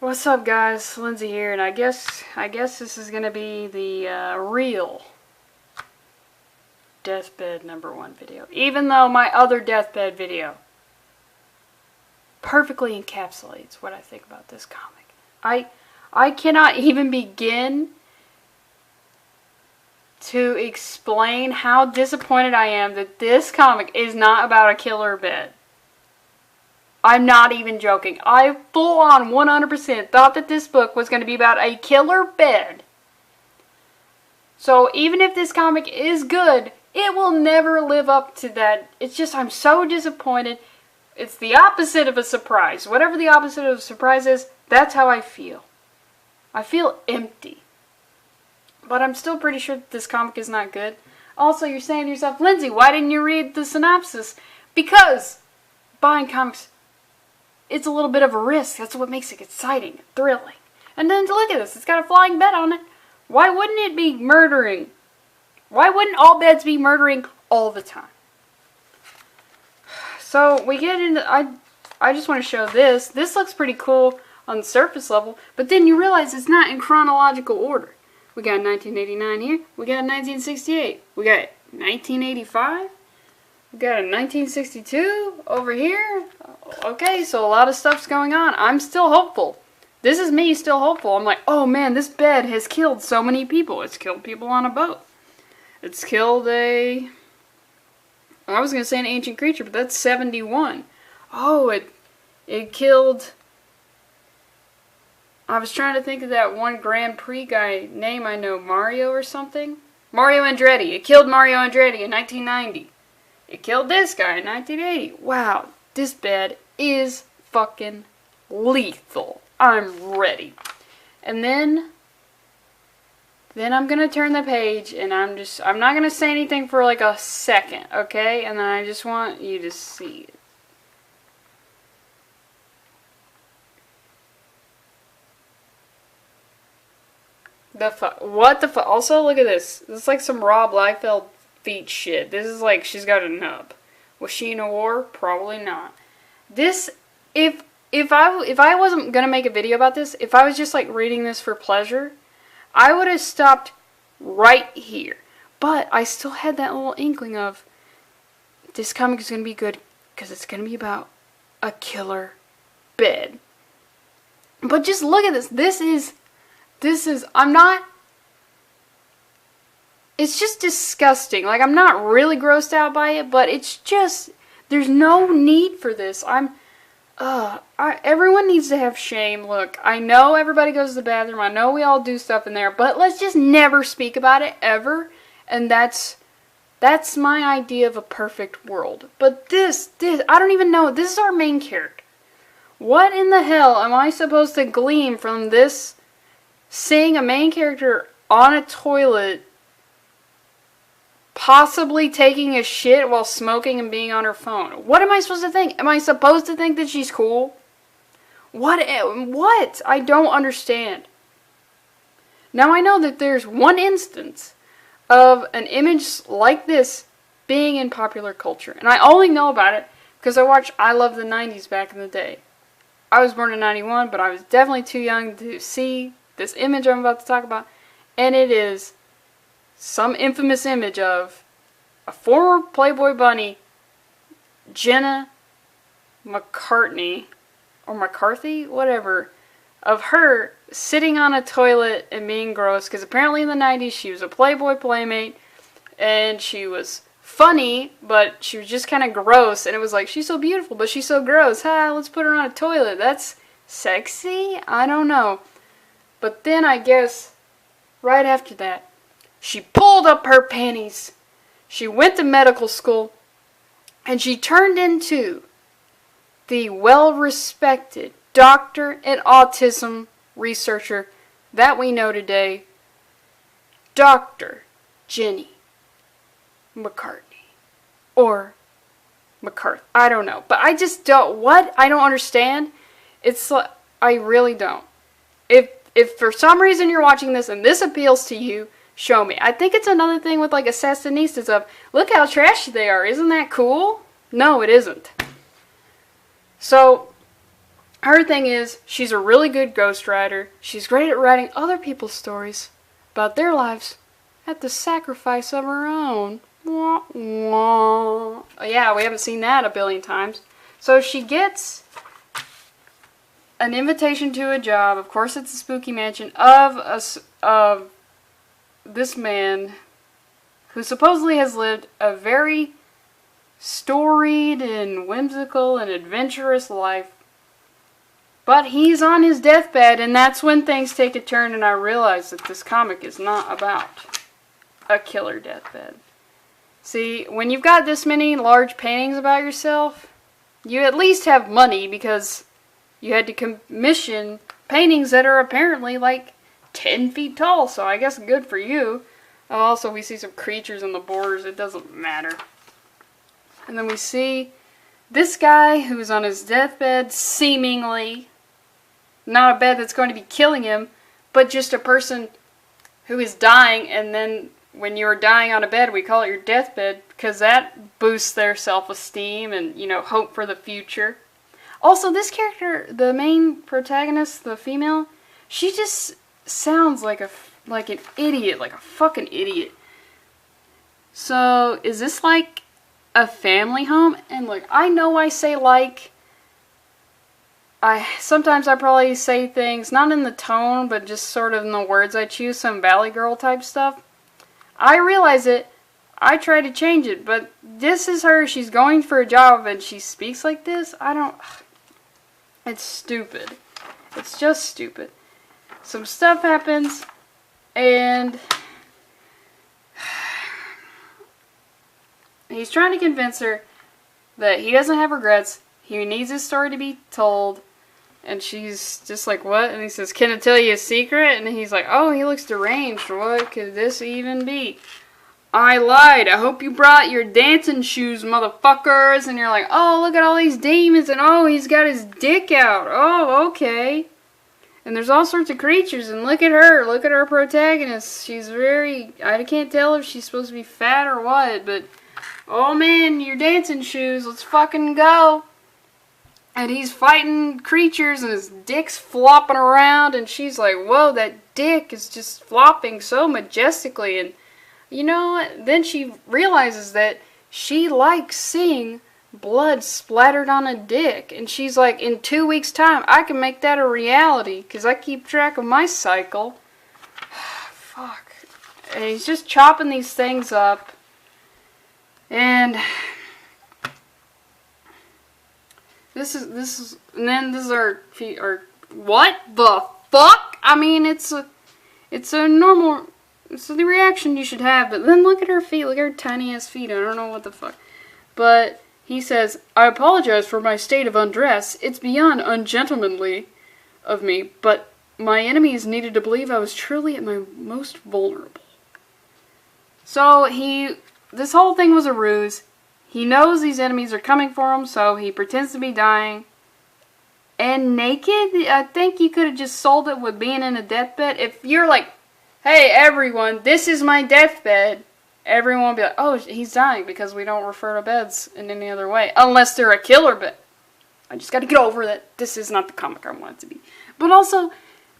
What's up, guys? Lindsay here, and I guess this is gonna be the real Deathbed #1 video. Even though my other Deathbed video perfectly encapsulates what I think about this comic. I cannot even begin to explain how disappointed I am that this comic is not about a killer bed. I'm not even joking. I full on 100% thought that this book was going to be about a killer bed. So even if this comic is good, it will never live up to that. It's just, I'm so disappointed. It's the opposite of a surprise. Whatever the opposite of a surprise is, that's how I feel. I feel empty. But I'm still pretty sure that this comic is not good. Also, you're saying to yourself, Lindsay, why didn't you read the synopsis? Because buying comics, it's a little bit of a risk. That's what makes it exciting, thrilling. And then look at this. It's got a flying bed on it. Why wouldn't it be murdering? Why wouldn't all beds be murdering all the time? So we get into... I just want to show this. This looks pretty cool on the surface level. But then you realize it's not in chronological order. We got 1989 here. We got 1968. We got 1985. We got a 1962 over here. Okay, so a lot of stuff's going on. I'm still hopeful. This is me still hopeful. I'm like, oh man, this bed has killed so many people. It's killed people on a boat. It's killed I was going to say an ancient creature, but that's 71. Oh, it killed... I was trying to think of that one Grand Prix guy name I know, Mario or something. Mario Andretti. It killed Mario Andretti in 1990. It killed this guy in 1980. Wow, this bed is fucking lethal. I'm ready. And then I'm going to turn the page and I'm not going to say anything for like a second, okay? And then I just want you to see it. What the fuck? Also, look at this. This is like some Rob Liefeld feet shit. This is like she's got a nub. Was she in a war? Probably not. This, if I wasn't gonna make a video about this, if I was just like reading this for pleasure, I would have stopped right here. But I still had that little inkling of this comic is gonna be good because it's gonna be about a killer bed. But just look at this. This is, it's just disgusting. Like, I'm not really grossed out by it, but it's just, there's no need for this. Everyone needs to have shame. Look, I know everybody goes to the bathroom. I know we all do stuff in there, but let's just never speak about it, ever. And that's my idea of a perfect world. But this, I don't even know. This is our main character. What in the hell am I supposed to glean from this? Seeing a main character on a toilet, possibly taking a shit while smoking and being on her phone. What am I supposed to think? Am I supposed to think that she's cool? What? I don't understand. Now I know that there's one instance of an image like this being in popular culture. And I only know about it because I watched I Love the 90s back in the day. I was born in 91, but I was definitely too young to see this image I'm about to talk about, and it is some infamous image of a former Playboy bunny, Jenna McCartney, or McCarthy, whatever, of her sitting on a toilet and being gross, because apparently in the 90s she was a Playboy playmate, and she was funny, but she was just kind of gross, and it was like, she's so beautiful, but she's so gross, let's put her on a toilet, that's sexy? I don't know. But then I guess, right after that, she pulled up her panties, she went to medical school, and she turned into the well-respected doctor and autism researcher that we know today, Dr. Jenny McCartney. Or McCarthy. I don't know. But I just don't, I don't understand. It's like, I really don't. If for some reason you're watching this and this appeals to you, show me. I think it's another thing with like Assassinistas of, look how trashy they are. Isn't that cool? No, it isn't. So, Her thing is, she's a really good ghostwriter. She's great at writing other people's stories about their lives at the sacrifice of her own. Wah, wah. Yeah, we haven't seen that a billion times. So she gets an invitation to a job. Of course, it's a spooky mansion of this man who supposedly has lived a very storied and whimsical and adventurous life. But he's on his deathbed, and that's when things take a turn, and I realize that this comic is not about a killer deathbed. See, when you've got this many large paintings about yourself, you at least have money because you had to commission paintings that are apparently like 10 feet tall, so I guess good for you. Also, we see some creatures on the borders. It doesn't matter. And then we see this guy who's on his deathbed, seemingly not a bed that's going to be killing him, but just a person who is dying. And then when you're dying on a bed, we call it your deathbed because that boosts their self-esteem and, you know, hope for the future. Also, this character, the main protagonist, the female, she just sounds like an idiot, like a fucking idiot. So, is this like a family home? And look, I know I say like, sometimes I probably say things, not in the tone, but just sort of in the words I choose, some Valley Girl type stuff. I realize it, I try to change it, but this is her, she's going for a job and she speaks like this. It's stupid. It's just stupid. Some stuff happens, and he's trying to convince her that he doesn't have regrets. He needs his story to be told. And she's just like, what? And he says, can I tell you a secret? And he's like, oh, he looks deranged. What could this even be? I lied. I hope you brought your dancing shoes, motherfuckers. And you're like, oh, look at all these demons. And oh, he's got his dick out. Oh, okay. And there's all sorts of creatures. And look at her. Look at our protagonist. She's I can't tell if she's supposed to be fat or what. But, oh man, your dancing shoes. Let's fucking go. And he's fighting creatures and his dick's flopping around. And she's like, whoa, that dick is just flopping so majestically. And you know what? Then she realizes that she likes seeing blood splattered on a dick. And she's like, in 2 weeks' time, I can make that a reality. Because I keep track of my cycle. Fuck. And he's just chopping these things up. And this is our what the fuck? I mean, it's a normal, it's the reaction you should have, but then look at her feet, look at her tiny ass feet, I don't know what the fuck. But he says, I apologize for my state of undress, it's beyond ungentlemanly of me, but my enemies needed to believe I was truly at my most vulnerable. So this whole thing was a ruse. He knows these enemies are coming for him, so he pretends to be dying. And naked? I think you could have just sold it with being in a deathbed. If you're like, hey everyone, this is my deathbed, everyone will be like, oh, he's dying, because we don't refer to beds in any other way. Unless they're a killer bed. I just gotta get over that. This is not the comic I want it to be. But also,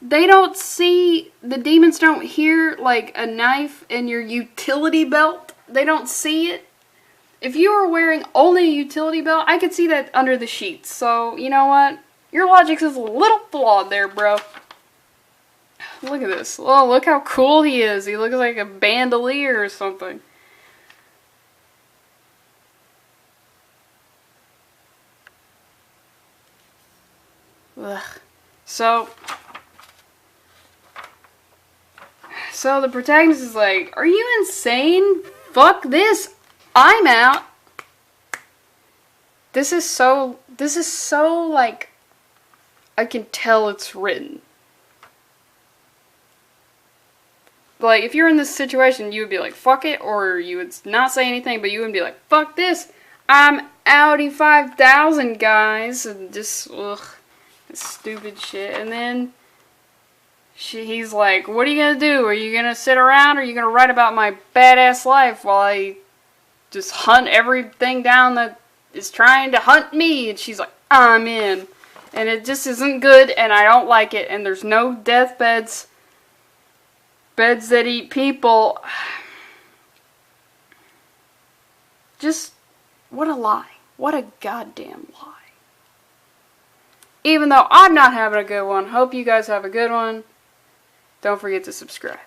they don't see, the demons don't hear like a knife in your utility belt. They don't see it. If you were wearing only a utility belt, I could see that under the sheets. So, you know what? Your logic is a little flawed there, bro. Look at this. Oh, look how cool he is. He looks like a bandolier or something. Ugh. So the protagonist is like, are you insane? Fuck this. I'm out. This is so like, I can tell it's written. Like, if you're in this situation, you would be like, fuck it, or you would not say anything, but you wouldn't be like, fuck this, I'm outie 5,000, guys, and just, ugh, stupid shit. And then he's like, what are you gonna do? Are you gonna sit around, or are you gonna write about my badass life while I just hunt everything down that is trying to hunt me? And she's like, I'm in. And it just isn't good, and I don't like it. And there's no deathbeds, beds that eat people. Just, what a lie. What a goddamn lie. Even though I'm not having a good one, hope you guys have a good one. Don't forget to subscribe.